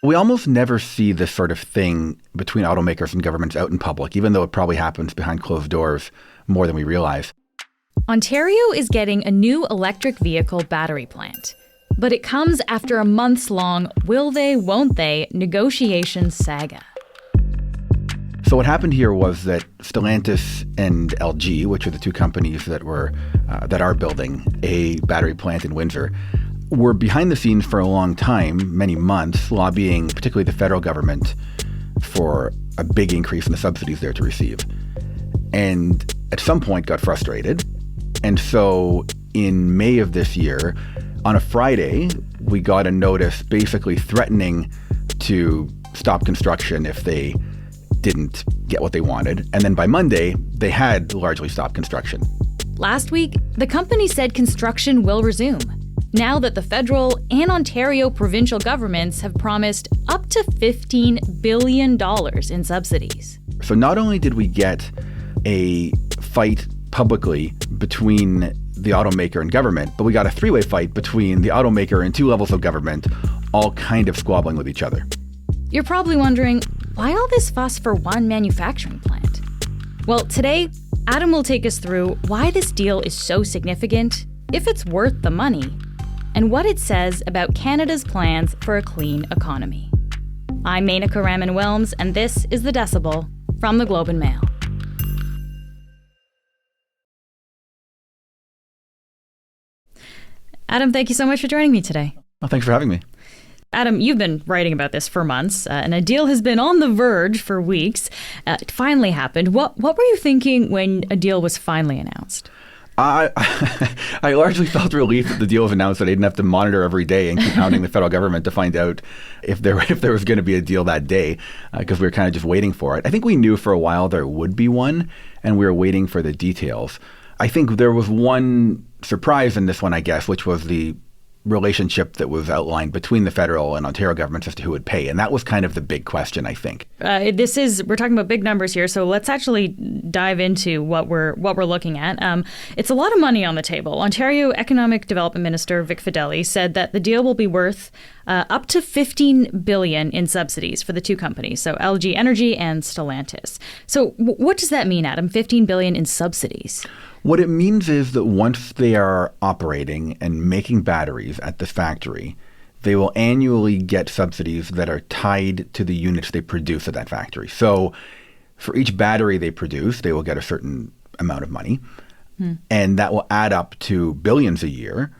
We almost never see this sort of thing between automakers and governments out in public, even though it probably happens behind closed doors more than we realize. Ontario is getting a new electric vehicle battery plant. But it comes after a months-long will they, won't they negotiation saga. So what happened here was that Stellantis and LG, which are the two companies that are building a battery plant in Windsor, were behind the scenes for a long time, many months, lobbying particularly the federal government for a big increase in the subsidies they're to receive. And at some point got frustrated. And so in May of this year, on a Friday, we got a notice basically threatening to stop construction if they didn't get what they wanted. And then by Monday, they had largely stopped construction. Last week, the company said construction will resume, now that the federal and Ontario provincial governments have promised up to $15 billion in subsidies. So not only did we get a fight publicly between the automaker and government, but we got a three-way fight between the automaker and two levels of government, all kind of squabbling with each other. You're probably wondering, why all this fuss for one manufacturing plant? Well, today, Adam will take us through why this deal is so significant, if it's worth the money, and what it says about Canada's plans for a clean economy. I'm Menaka Raman-Wilms, and this is The Decibel from the Globe and Mail. Adam, thank you so much for joining me today. Well, thanks for having me. Adam, you've been writing about this for months, and a deal has been on the verge for weeks. It finally happened. What were you thinking when a deal was finally announced? I largely felt relief that the deal was announced, that I didn't have to monitor every day and keep hounding the federal government to find out if there was going to be a deal that day, because we were kind of just waiting for it. I think we knew for a while there would be one, and we were waiting for the details. I think there was one surprise in this one, I guess, which was the relationship that was outlined between the federal and Ontario governments as to who would pay. And that was kind of the big question, I think. We're talking about big numbers here, so let's actually dive into what we're looking at. It's a lot of money on the table. Ontario Economic Development Minister Vic Fedeli said that the deal will be worth up to $15 billion in subsidies for the two companies, so LG Energy and Stellantis. So what does that mean, Adam, $15 billion in subsidies? What it means is that once they are operating and making batteries at this factory, they will annually get subsidies that are tied to the units they produce at that factory. So for each battery they produce, they will get a certain amount of money, and that will add up to billions a year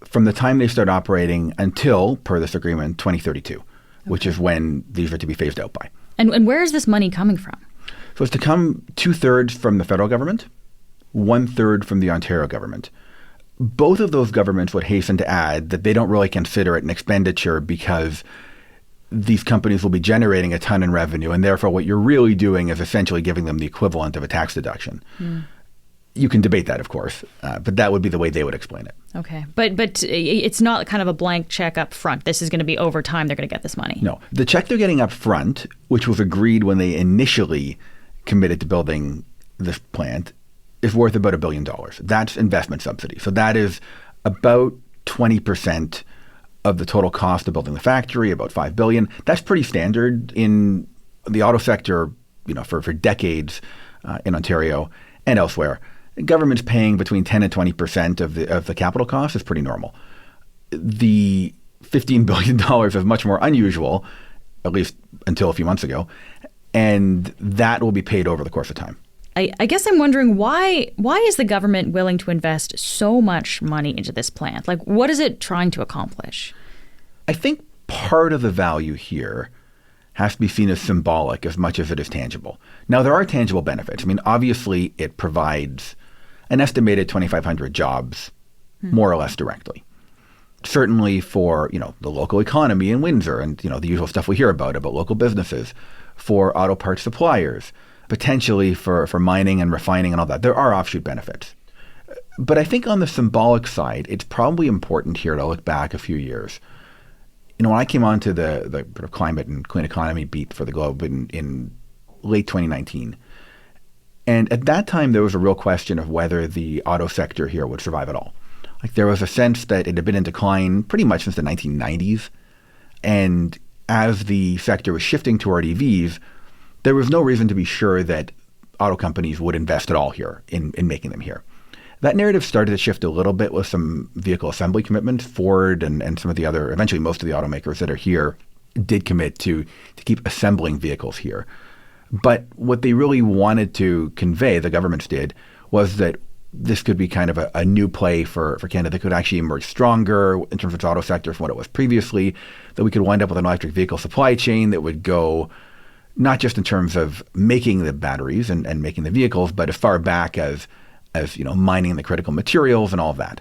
from the time they start operating until, per this agreement, 2032, which is when these are to be phased out by. And where is this money coming from? So it's to come 2/3 from the federal government, 1/3 from the Ontario government. Both of those governments would hasten to add that they don't really consider it an expenditure because these companies will be generating a ton in revenue, and therefore what you're really doing is essentially giving them the equivalent of a tax deduction. You can debate that, of course, but that would be the way they would explain it. Okay. But it's not kind of a blank check up front. This is going to be over time they're going to get this money. No. The check they're getting up front, which was agreed when they initially committed to building this plant, is worth about $1 billion. That's investment subsidy. So that is about 20% of the total cost of building the factory, about $5 billion. That's pretty standard in the auto sector, for decades in Ontario and elsewhere. The government's paying between 10 and 20% of the capital cost is pretty normal. The $15 billion is much more unusual, at least until a few months ago, and that will be paid over the course of time. I guess I'm wondering why is the government willing to invest so much money into this plant? Like, what is it trying to accomplish? I think part of the value here has to be seen as symbolic as much as it is tangible. Now, there are tangible benefits. I mean, obviously, it provides an estimated 2,500 jobs, more or less directly. Certainly for, the local economy in Windsor and, the usual stuff we hear about local businesses, for auto parts suppliers, potentially for mining and refining and all that. There are offshoot benefits. But I think on the symbolic side, it's probably important here to look back a few years. When I came onto the sort of climate and clean economy beat for the Globe in late 2019, and at that time there was a real question of whether the auto sector here would survive at all. Like, there was a sense that it had been in decline pretty much since the 1990s, and as the sector was shifting toward EVs, there was no reason to be sure that auto companies would invest at all here in making them here. That narrative started to shift a little bit with some vehicle assembly commitments. Ford and some of the other, eventually most of the automakers that are here did commit to keep assembling vehicles here. But what they really wanted to convey, the governments did, was that this could be kind of a new play for Canada that could actually emerge stronger in terms of its auto sector from what it was previously, that we could wind up with an electric vehicle supply chain that would go not just in terms of making the batteries and making the vehicles, but as far back as mining the critical materials and all of that.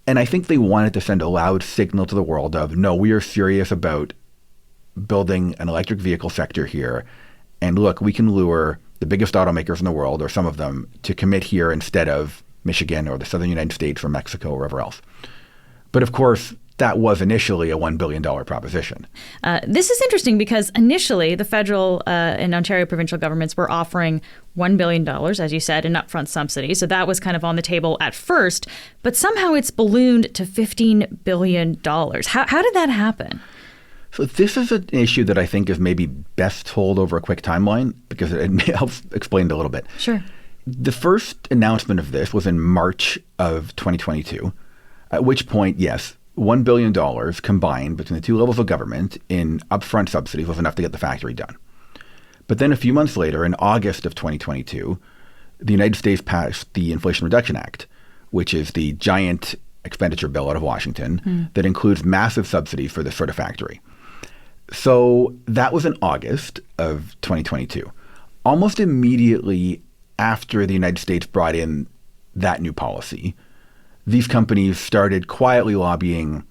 And I think they wanted to send a loud signal to the world of, no, we are serious about building an electric vehicle sector here. And look, we can lure the biggest automakers in the world, or some of them, to commit here instead of Michigan or the southern United States or Mexico or wherever else. But of course, that was initially a $1 billion proposition. This is interesting because initially the federal and Ontario provincial governments were offering $1 billion, as you said, in upfront subsidies. So that was kind of on the table at first, but somehow it's ballooned to $15 billion. How did that happen? So this is an issue that I think is maybe best told over a quick timeline because it helps explain it a little bit. Sure. The first announcement of this was in March of 2022, at which point, yes, $1 billion combined between the two levels of government in upfront subsidies was enough to get the factory done. But then a few months later, in August of 2022, the United States passed the Inflation Reduction Act, which is the giant expenditure bill out of Washington that includes massive subsidies for this sort of factory. So that was in August of 2022. Almost immediately after the United States brought in that new policy, these companies started quietly lobbying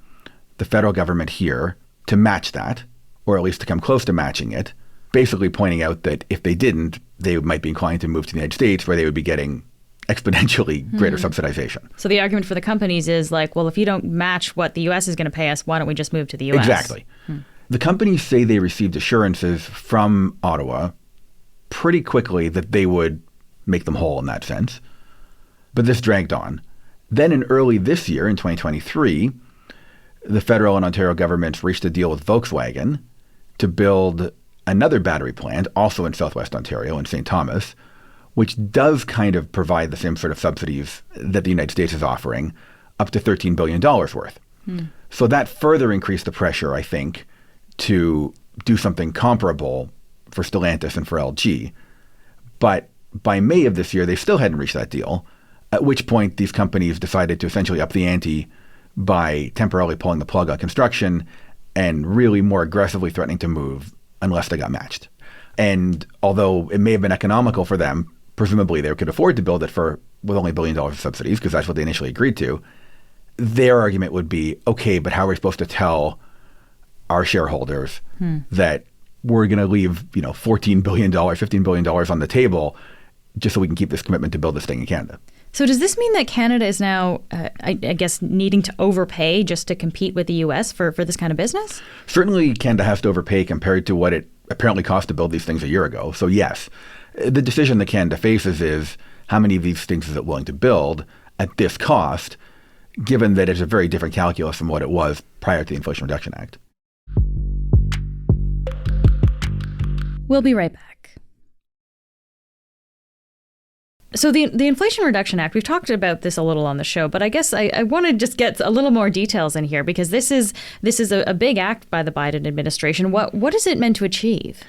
the federal government here to match that, or at least to come close to matching it, basically pointing out that if they didn't, they might be inclined to move to the United States where they would be getting exponentially greater subsidization. So the argument for the companies is like, well, if you don't match what the U.S. is going to pay us, why don't we just move to the U.S.? Exactly. The companies say they received assurances from Ottawa pretty quickly that they would make them whole in that sense. But this dragged on. Then in early this year, in 2023, the federal and Ontario governments reached a deal with Volkswagen to build another battery plant, also in southwest Ontario, in St. Thomas, which does kind of provide the same sort of subsidies that the United States is offering, up to $13 billion worth. So that further increased the pressure, I think, to do something comparable for Stellantis and for LG. But by May of this year, they still hadn't reached that deal, at which point these companies decided to essentially up the ante by temporarily pulling the plug on construction and really more aggressively threatening to move unless they got matched. And although it may have been economical for them, presumably they could afford to build it with only $1 billion of subsidies because that's what they initially agreed to, their argument would be, okay, but how are we supposed to tell our shareholders that we're going to leave $14 billion, $15 billion on the table just so we can keep this commitment to build this thing in Canada? So does this mean that Canada is now, I guess, needing to overpay just to compete with the U.S. for this kind of business? Certainly Canada has to overpay compared to what it apparently cost to build these things a year ago. So yes, the decision that Canada faces is how many of these things is it willing to build at this cost, given that it's a very different calculus from what it was prior to the Inflation Reduction Act. We'll be right back. So the Inflation Reduction Act, we've talked about this a little on the show, but I guess I want to just get a little more details in here because this is a big act by the Biden administration. What is it meant to achieve?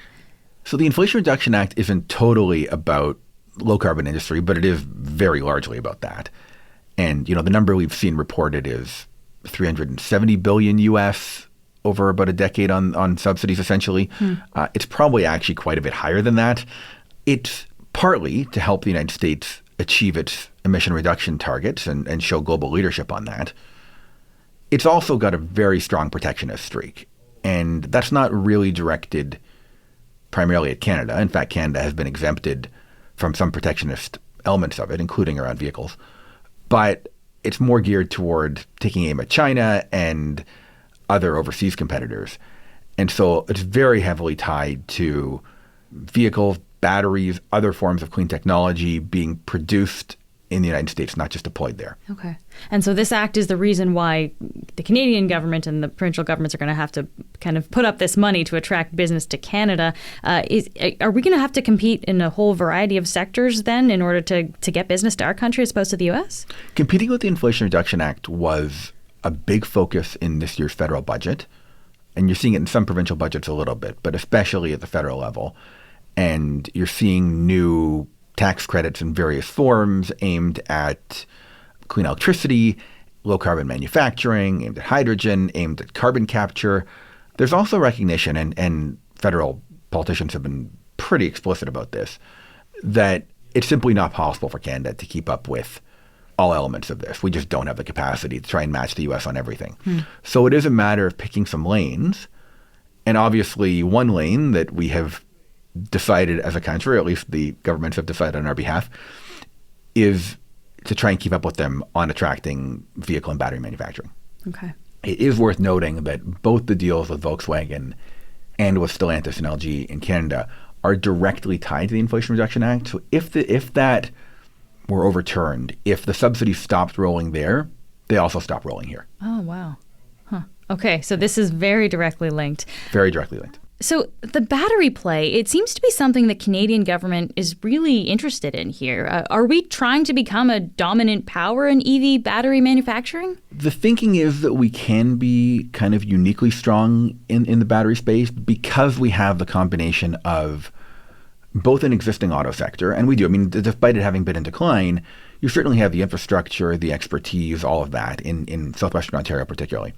So the Inflation Reduction Act isn't totally about low carbon industry, but it is very largely about that. And the number we've seen reported is $370 billion US over about a decade on subsidies, essentially. It's probably actually quite a bit higher than that. It's partly to help the United States achieve its emission reduction targets and show global leadership on that. It's also got a very strong protectionist streak. And that's not really directed primarily at Canada. In fact, Canada has been exempted from some protectionist elements of it, including around vehicles. But it's more geared toward taking aim at China and other overseas competitors. And so it's very heavily tied to vehicles, batteries, other forms of clean technology being produced in the United States, not just deployed there. Okay. And so this act is the reason why the Canadian government and the provincial governments are going to have to kind of put up this money to attract business to Canada. Are we going to have to compete in a whole variety of sectors then in order to get business to our country as opposed to the U.S.? Competing with the Inflation Reduction Act was a big focus in this year's federal budget. And you're seeing it in some provincial budgets a little bit, but especially at the federal level. And you're seeing new tax credits in various forms aimed at clean electricity, low-carbon manufacturing, aimed at hydrogen, aimed at carbon capture. There's also recognition, and federal politicians have been pretty explicit about this, that it's simply not possible for Canada to keep up with all elements of this. We just don't have the capacity to try and match the U.S. on everything. So it is a matter of picking some lanes. And obviously one lane that we have decided as a country, or at least the governments have decided on our behalf, is to try and keep up with them on attracting vehicle and battery manufacturing. Okay. It is worth noting that both the deals with Volkswagen and with Stellantis and LG in Canada are directly tied to the Inflation Reduction Act. So if that were overturned, if the subsidies stopped rolling there, they also stop rolling here. Oh, wow. Huh. Okay, so this is very directly linked. Very directly linked. So the battery play, it seems to be something the Canadian government is really interested in here. Are we trying to become a dominant power in EV battery manufacturing? The thinking is that we can be kind of uniquely strong in the battery space because we have the combination of both an existing auto sector, and we do. I mean, despite it having been in decline, you certainly have the infrastructure, the expertise, all of that in southwestern Ontario particularly.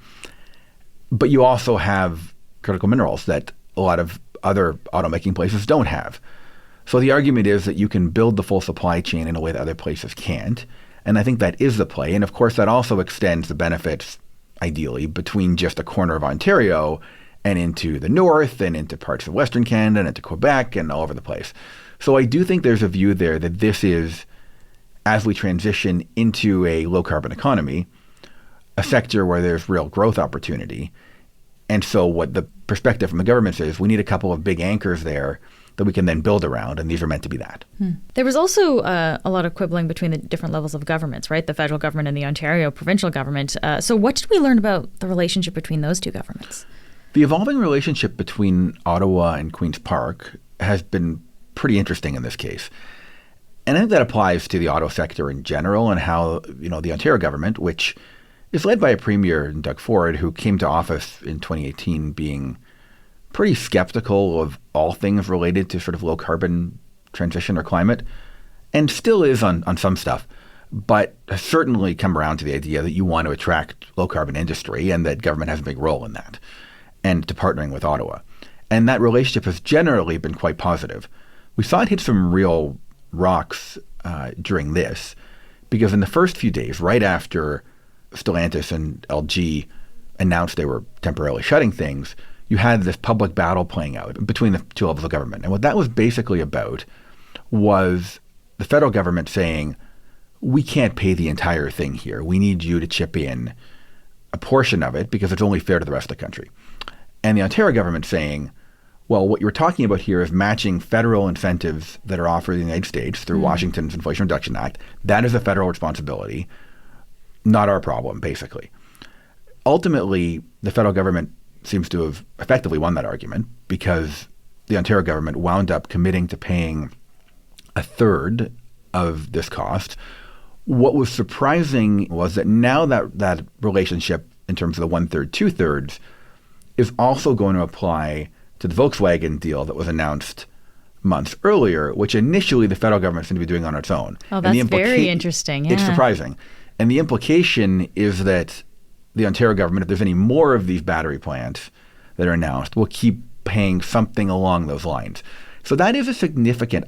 But you also have critical minerals that a lot of other automaking places don't have. So the argument is that you can build the full supply chain in a way that other places can't. And I think that is the play. And of course, that also extends the benefits, ideally, between just a corner of Ontario and into the north and into parts of Western Canada and into Quebec and all over the place. So I do think there's a view there that this is, as we transition into a low-carbon economy, a sector where there's real growth opportunity. And so what the perspective from the government is, we need a couple of big anchors there that we can then build around, and these are meant to be that. There was also a lot of quibbling between the different levels of governments, right? The federal government and the Ontario provincial government. So what did we learn about the relationship between those two governments? The evolving relationship between Ottawa and Queen's Park has been pretty interesting in this case. And I think that applies to the auto sector in general and how, the Ontario government, which is led by a premier, Doug Ford, who came to office in 2018 being pretty skeptical of all things related to sort of low carbon transition or climate, and still is on some stuff, but has certainly come around to the idea that you want to attract low carbon industry and that government has a big role in that, and to partnering with Ottawa. And that relationship has generally been quite positive. We saw it hit some real rocks during this, because in the first few days, right after Stellantis and LG announced they were temporarily shutting things, you had this public battle playing out between the two levels of government. And what that was basically about was the federal government saying, we can't pay the entire thing here. We need you to chip in a portion of it because it's only fair to the rest of the country. And the Ontario government saying, well, what you're talking about here is matching federal incentives that are offered in the United States through Washington's Inflation Reduction Act. That is a federal responsibility, not our problem, basically. Ultimately, the federal government seems to have effectively won that argument because the Ontario government wound up committing to paying a third of this cost. What was surprising was that now that relationship in terms of the 1/3, 2/3 is also going to apply to the Volkswagen deal that was announced months earlier, which initially the federal government seemed to be doing on its own. Oh, that's very interesting. Yeah. It's surprising. And the implication is that the Ontario government, if there's any more of these battery plants that are announced, will keep paying something along those lines. So that is a significant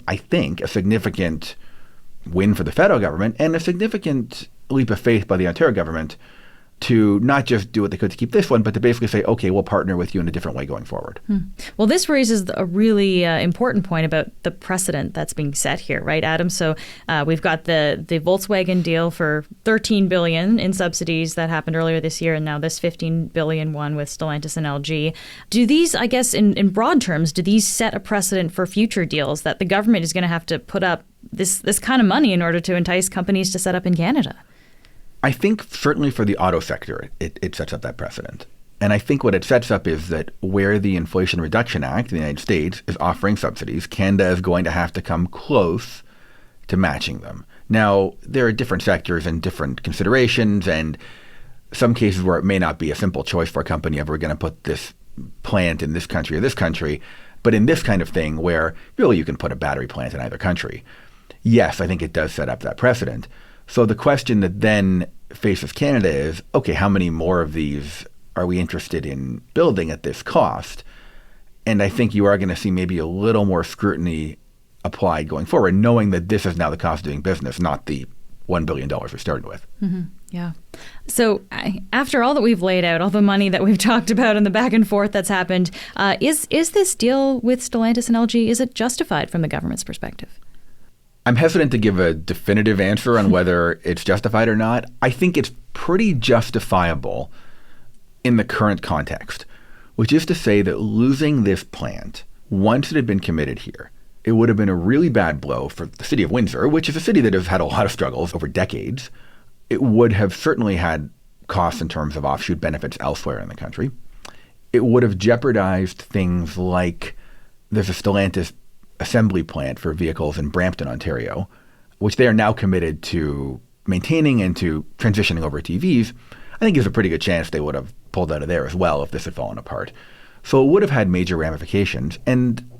win for the federal government and a significant leap of faith by the Ontario government to not just do what they could to keep this one, but to basically say, okay, we'll partner with you in a different way going forward. Well, this raises a really important point about the precedent that's being set here, right, Adam? So we've got the Volkswagen deal for $13 billion in subsidies that happened earlier this year, and now this $15 billion one with Stellantis and LG. Do these, I guess, in broad terms, do these set a precedent for future deals that the government is going to have to put up this kind of money in order to entice companies to set up in Canada. I think certainly for the auto sector, it sets up that precedent. And I think what it sets up is that where the Inflation Reduction Act in the United States is offering subsidies, Canada is going to have to come close to matching them. Now, there are different sectors and different considerations, and some cases where it may not be a simple choice for a company if we're going to put this plant in this country or this country. But in this kind of thing where really you can put a battery plant in either country, yes, I think it does set up that precedent. So the question that then faces Canada is, okay, how many more of these are we interested in building at this cost? And I think you are going to see maybe a little more scrutiny applied going forward, knowing that this is now the cost of doing business, not the $1 billion we're starting with. Mm-hmm. Yeah. So after all that we've laid out, all the money that we've talked about and the back and forth that's happened, is this deal with Stellantis and LG, is it justified from the government's perspective? I'm hesitant to give a definitive answer on whether it's justified or not. I think it's pretty justifiable in the current context, which is to say that losing this plant, once it had been committed here, it would have been a really bad blow for the city of Windsor, which is a city that has had a lot of struggles over decades. It would have certainly had costs in terms of offshoot benefits elsewhere in the country. It would have jeopardized things like there's a Stellantis assembly plant for vehicles in Brampton, Ontario, which they are now committed to maintaining and to transitioning over to EVs. I think there's a pretty good chance they would have pulled out of there as well if this had fallen apart. So it would have had major ramifications. And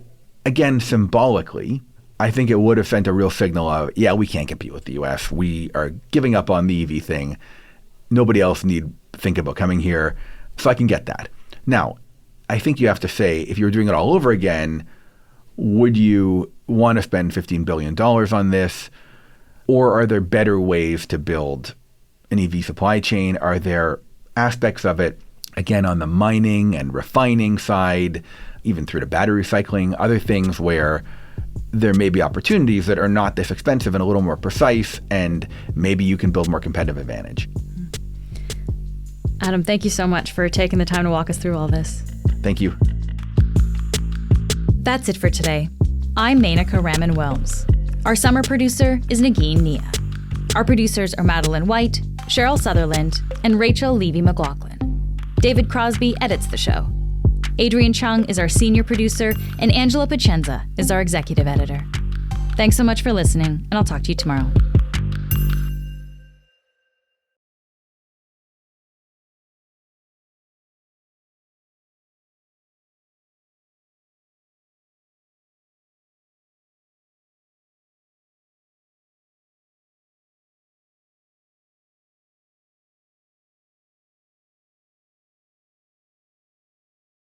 again, symbolically, I think it would have sent a real signal of, yeah, we can't compete with the US. We are giving up on the EV thing. Nobody else need think about coming here. So I can get that. Now, I think you have to say, if you were doing it all over again, would you want to spend $15 billion on this? Or are there better ways to build an EV supply chain? Are there aspects of it, again, on the mining and refining side, even through to battery recycling, other things where there may be opportunities that are not this expensive and a little more precise, and maybe you can build more competitive advantage. Adam, thank you so much for taking the time to walk us through all this. Thank you. That's it for today. I'm Menaka Raman-Wells. Our summer producer is Nagin Nia. Our producers are Madeline White, Cheryl Sutherland, and Rachel Levy-McLaughlin. David Crosby edits the show. Adrian Chung is our senior producer, and Angela Pacenza is our executive editor. Thanks so much for listening, and I'll talk to you tomorrow.